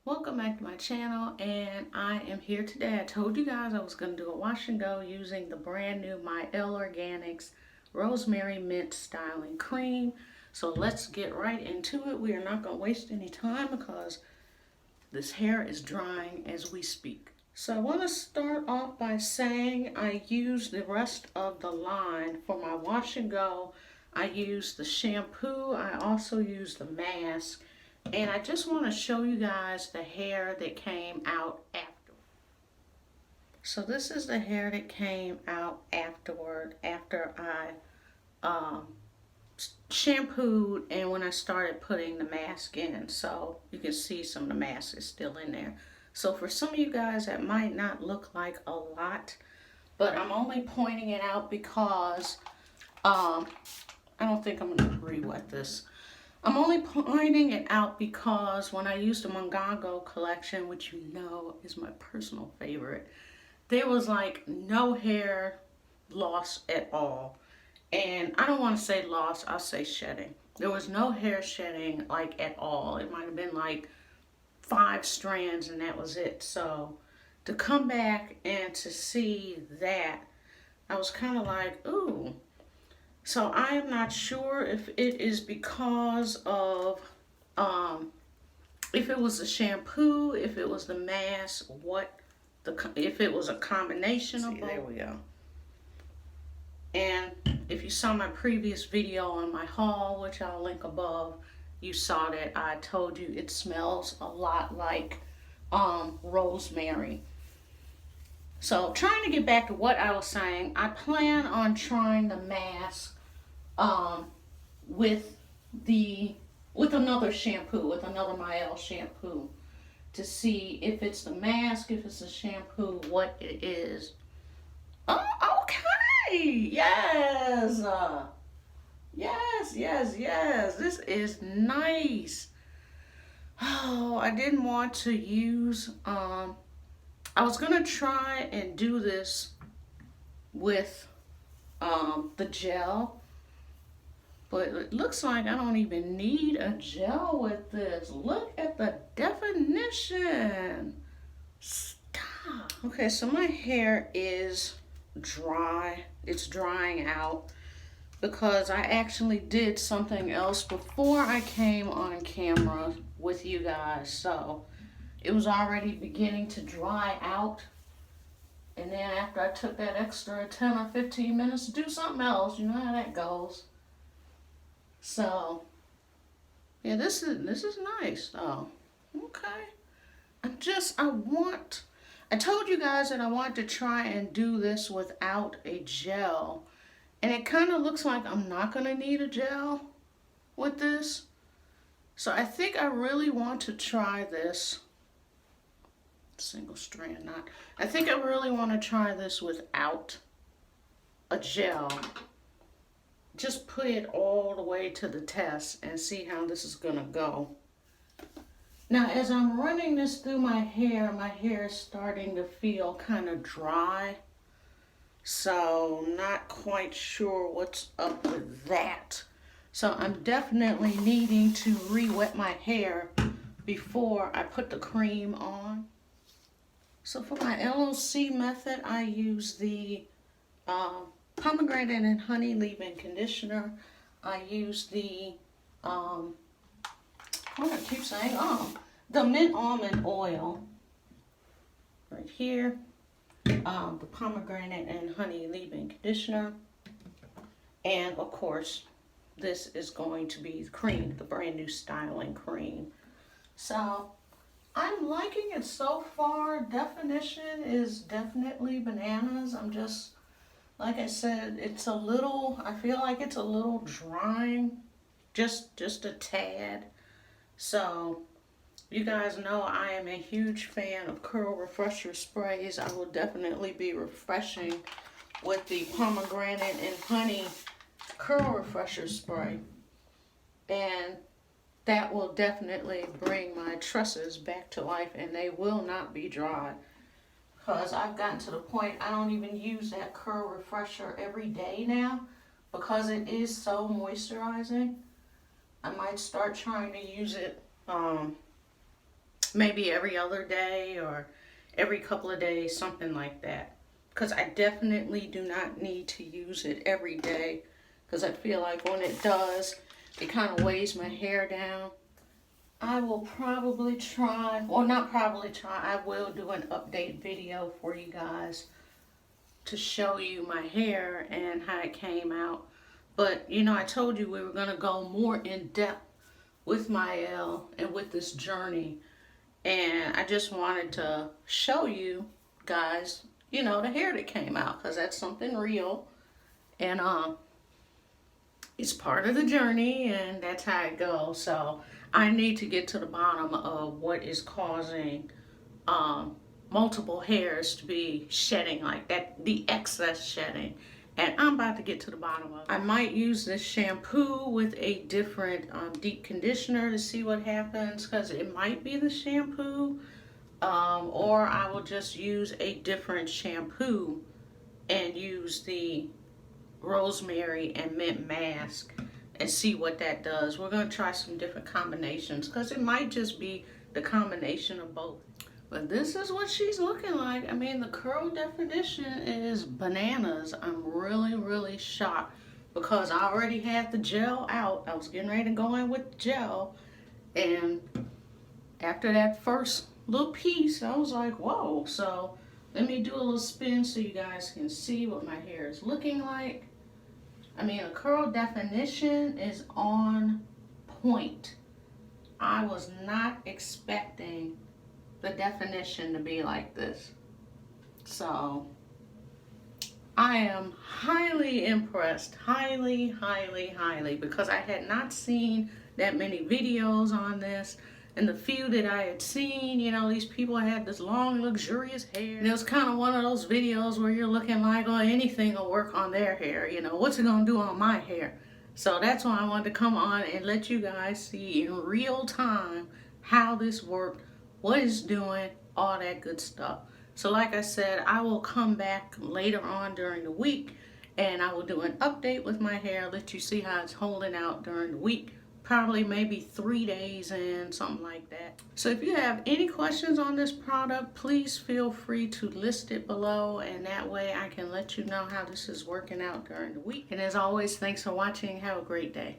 Welcome back to my channel, and I am here today. I told you guys I was going to do a wash and go using the brand new Mielle Organics Rosemary Mint Styling Cream. So let's get right into it. We are not going to waste any time because this hair is drying as we speak. So I want to start off by saying I use the rest of the line for my wash and go. I use the shampoo. I also use the mask. And I just want to show you guys the hair that came out after. So this is the hair that came out afterward, after I shampooed and when I started putting the mask in. So you can see some of the mask is still in there. So for some of you guys that might not look like a lot, but I'm only pointing it out because I don't think I'm going to re-wet this. I'm only pointing it out because when I used the Washngo collection, which you know is my personal favorite, there was like no hair loss at all. And I don't want to say loss, I'll say shedding. There was no hair shedding like at all. It might have been like 5 strands and that was it. So to come back and to see that, I was kind of like, ooh. So I am not sure if it is because of, if it was the shampoo, if it was the mask, if it was a combination of both. There we go. And if you saw my previous video on my haul, which I'll link above, you saw that I told you it smells a lot like rosemary. So trying to get back to what I was saying, I plan on trying the mask with another shampoo, with another Mielle shampoo, to see if it's the mask, if it's the shampoo, what it is. Oh, okay. Yes. Yes. This is nice. Oh, I didn't want to use, I was going to try and do this with the gel. But it looks like I don't even need a gel with this. Look at the definition. Stop. Okay, so my hair is dry. It's drying out because I actually did something else before I came on camera with you guys. So it was already beginning to dry out. And then after I took that extra 10 or 15 minutes to do something else, you know how that goes. So, yeah, this is nice though. Okay. I told you guys that I wanted to try and do this without a gel. And it kind of looks like I'm not going to need a gel with this. So I think I really want to try this. Single strand knot. I think I really want to try this without a gel. Just put it all the way to the test and see how this is gonna go. Now as I'm running this through my hair is starting to feel kind of dry. So not quite sure what's up with that. So I'm definitely needing to re-wet my hair before I put the cream on. So for my LOC method, I use the pomegranate and honey leave-in conditioner. I use the the mint almond oil right here, the pomegranate and honey leave-in conditioner, and of course this is going to be the cream, the brand new styling cream. So I'm liking it so far. Definition is definitely bananas. I'm just, like I said, it's a little, I feel like it's a little drying, just a tad. So, you guys know I am a huge fan of curl refresher sprays. I will definitely be refreshing with the pomegranate and honey curl refresher spray. And that will definitely bring my tresses back to life and they will not be dry. Because I've gotten to the point I don't even use that curl refresher every day now because it is so moisturizing. I might start trying to use it maybe every other day or every couple of days, something like that. Because I definitely do not need to use it every day, because I feel like when it does, it kind of weighs my hair down. I will probably try, well, not probably try, I will do an update video for you guys to show you my hair and how it came out. But, you know, I told you we were going to go more in depth with Mielle and with this journey. And I just wanted to show you guys, you know, the hair that came out, because that's something real. And it's part of the journey, and that's how it goes. So I need to get to the bottom of what is causing multiple hairs to be shedding like that, the excess shedding. And I'm about to get to the bottom of it. I might use this shampoo with a different deep conditioner to see what happens, because it might be the shampoo, or I will just use a different shampoo and use the rosemary and mint mask and see what that does. We're going to try some different combinations, because it might just be the combination of both. But this is what she's looking like. I mean, the curl definition is bananas. I'm really, really shocked, because I already had the gel out. I was getting ready to go in with the gel. And after that first little piece, I was like, whoa. So let me do a little spin so you guys can see what my hair is looking like. I mean, the curl definition is on point. I was not expecting the definition to be like this. So I am highly impressed, highly, because I had not seen that many videos on this. And the few that I had seen, you know, these people had this long, luxurious hair. And it was kind of one of those videos where you're looking like, oh, anything will work on their hair. You know, what's it gonna do on my hair? So that's why I wanted to come on and let you guys see in real time how this worked, what it's doing, all that good stuff. So like I said, I will come back later on during the week, and I will do an update with my hair, let you see how it's holding out during the week. Probably maybe 3 days in, something like that. So if you have any questions on this product, please feel free to list it below, and that way I can let you know how this is working out during the week. And as always, thanks for watching. Have a great day.